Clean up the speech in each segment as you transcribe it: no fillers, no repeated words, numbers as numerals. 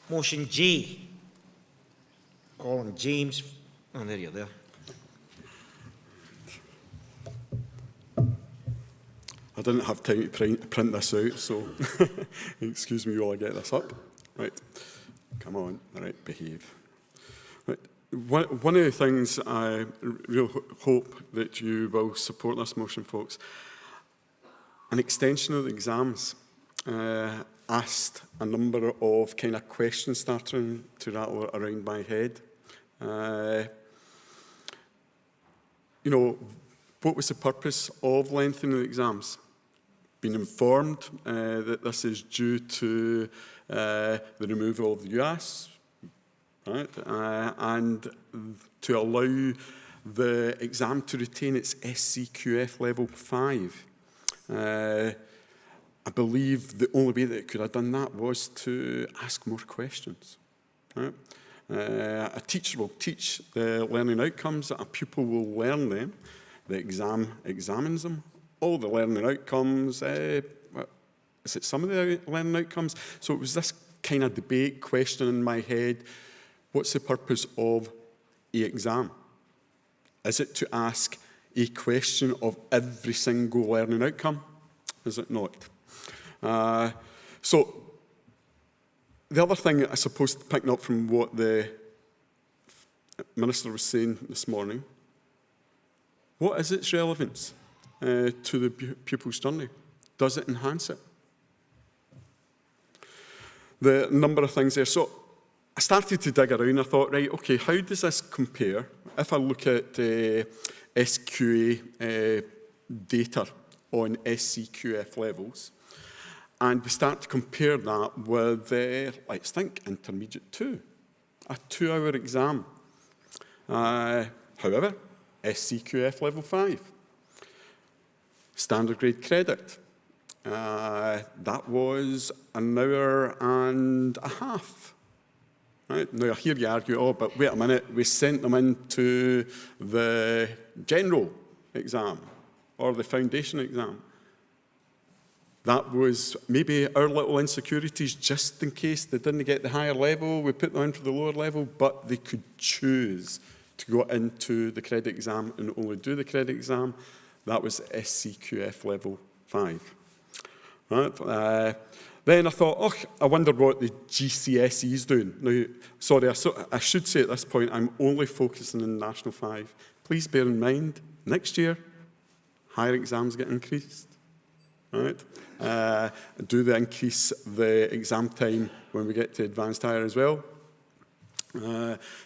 Motion J. Colin James. Oh, there you're there. I didn't have time to print this out, so excuse me while I get this up. Right, come on, all right, behave. Right. One of the things I really hope that you will support this motion, folks, an extension of the exams. Asked a number of kind of questions starting to rattle around my head. You know, what was the purpose of lengthening the exams? Been informed that this is due to the removal of the US, right? And to allow the exam to retain its SCQF level 5. I believe the only way that it could have done that was to ask more questions. Right? A teacher will teach the learning outcomes, a pupil will learn them, the exam examines them, all the learning outcomes, is it some of the learning outcomes? So it was this kind of debate, question in my head, what's the purpose of an exam? Is it to ask a question of every single learning outcome? Is it not? So the other thing I suppose picking up from what the Minister was saying this morning, what is its relevance to the pupil's journey? Does it enhance it? The number of things there. So I started to dig around. I thought, right, okay, how does this compare? If I look at SQA data on SCQF levels, and we start to compare that with, let's think, Intermediate 2, a 2-hour exam. However, SCQF level 5, standard grade credit. That was an hour and a half. Right? Now, I hear you argue, oh, but wait a minute, we sent them into the general exam or the foundation exam. That was maybe our little insecurities, just in case they didn't get the higher level, we put them in for the lower level, but they could choose to go into the credit exam and only do the credit exam. That was SCQF level 5. Right? Then I thought, oh, I wonder what the GCSE is doing. Now, sorry, I should say at this point, I'm only focusing on National 5. Please bear in mind, next year, higher exams get increased. Right? Do they increase the exam time when we get to advanced higher as well?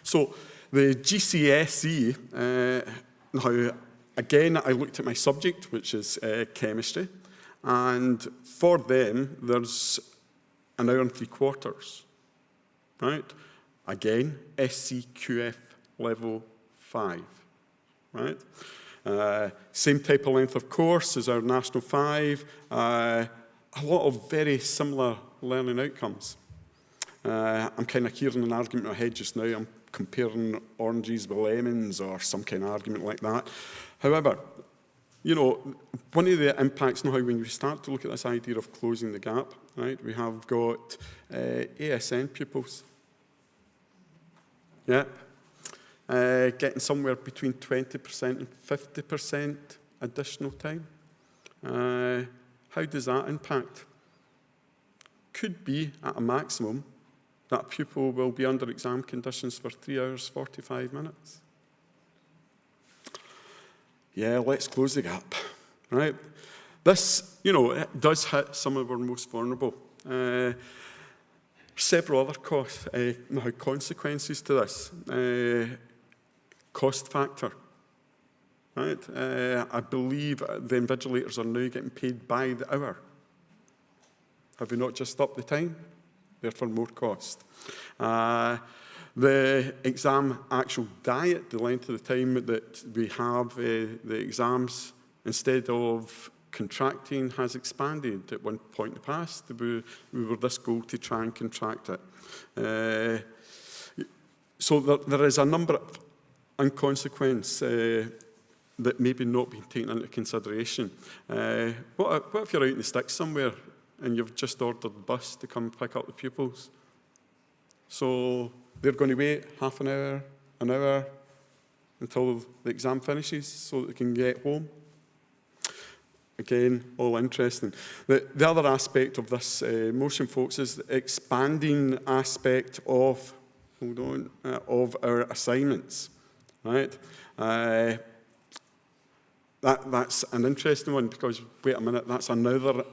So the GCSE, now again, I looked at my subject, which is chemistry, and for them, there's an hour and 3/4, right? Again, SCQF level 5, right? Same type of length of course as our National 5, a lot of very similar learning outcomes. I'm kind of hearing an argument in my head just now, I'm comparing oranges with lemons or some kind of argument like that. However, you know, one of the impacts now when we start to look at this idea of closing the gap, right, we have got ASN pupils. Yeah. Getting somewhere between 20% and 50% additional time. How does that impact? Could be at a maximum that pupil will be under exam conditions for 3 hours, 45 minutes. Yeah, let's close the gap, right? This, you know, it does hit some of our most vulnerable. Several other consequences to this. Cost factor, right? I believe the invigilators are now getting paid by the hour. Have we not just upped the time? Therefore, more cost. The exam actual diet, the length of the time that we have the exams, instead of contracting, has expanded. At one point in the past, we were this goal to try and contract it. So there is a number of unconsequences that maybe not being taken into consideration. What if you're out in the sticks somewhere and you've just ordered the bus to come pick up the pupils? So they're going to wait half an hour, until the exam finishes so that they can get home. Again, all interesting. The other aspect of this motion, folks, is the expanding aspect of, of our assignments, right? That's an interesting one because, wait a minute, that's another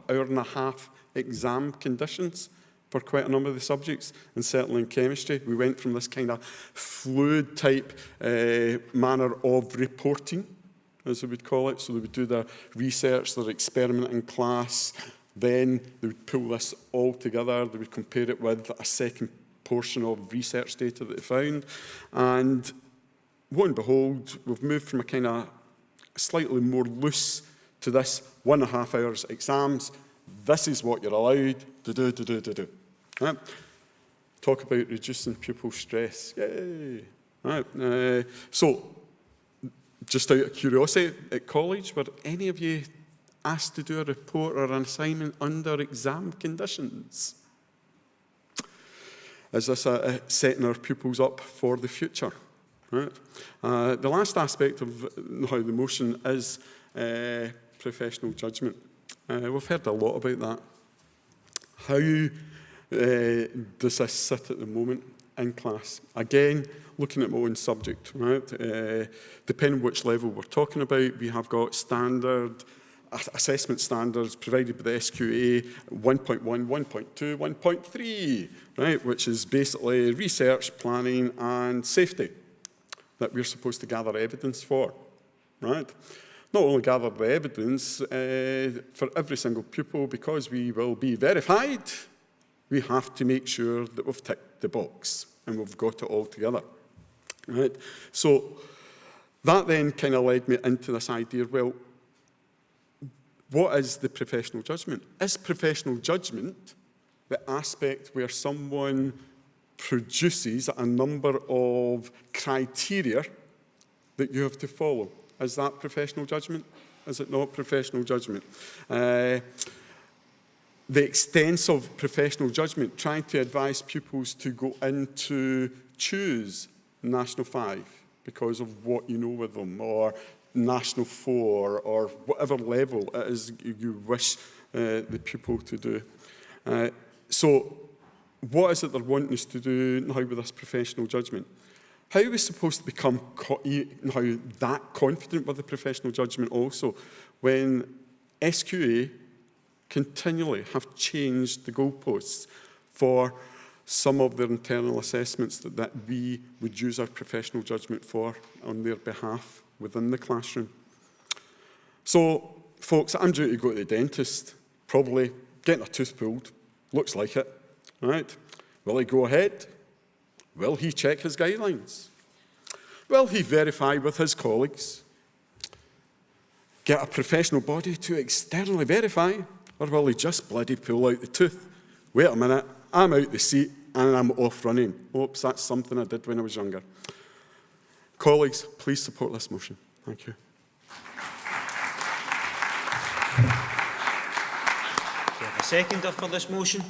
hour and a half exam conditions for quite a number of the subjects, and certainly in chemistry. We went from this kind of fluid type manner of reporting, as we would call it. So they would do their research, their experiment in class, then they would pull this all together, they would compare it with a second portion of research data that they found, and lo and behold, we've moved from a kind of slightly more loose to this 1.5 hours exams. This is what you're allowed to do. Right? Talk about reducing pupil stress. Yay! Right. So, just out of curiosity, at college, were any of you asked to do a report or an assignment under exam conditions? Is this setting our pupils up for the future? Right. The last aspect of how the motion is professional judgment. We've heard a lot about that. How does this sit at the moment in class? Again, looking at my own subject, right? Depending which level we're talking about, we have got standard assessment standards provided by the SQA 1.1, 1.2, 1.3, right? Which is basically research, planning, and safety that we're supposed to gather evidence for, right? Not only gather the evidence for every single pupil, because we will be verified, we have to make sure that we've ticked the box and we've got it all together, right? So that then kind of led me into this idea, well, what is the professional judgment? Is professional judgment the aspect where someone produces a number of criteria that you have to follow? Is that professional judgment? Is it not professional judgment? The extent of professional judgment, trying to advise pupils to go in to choose National 5 because of what you know with them, or National 4, or whatever level it is you wish the pupil to do. So what is it they're wanting us to do now with this professional judgment? How are we supposed to become that confident with the professional judgment also when SQA continually have changed the goalposts for some of their internal assessments that we would use our professional judgment for on their behalf within the classroom? So, folks, I'm due to go to the dentist, probably getting a tooth pulled, looks like it, right? Will he go ahead? Will he check his guidelines? Will he verify with his colleagues? Get a professional body to externally verify? Or will he just bloody pull out the tooth? Wait a minute, I'm out the seat and I'm off running. Oops, that's something I did when I was younger. Colleagues, please support this motion. Thank you. Do you have a seconder for this motion?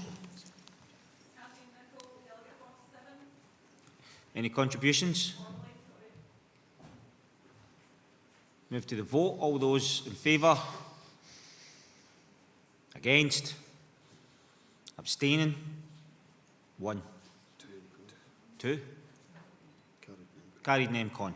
Any contributions? Move to the vote. All those in favour? Against? Abstaining? 1. 2. Carried name con.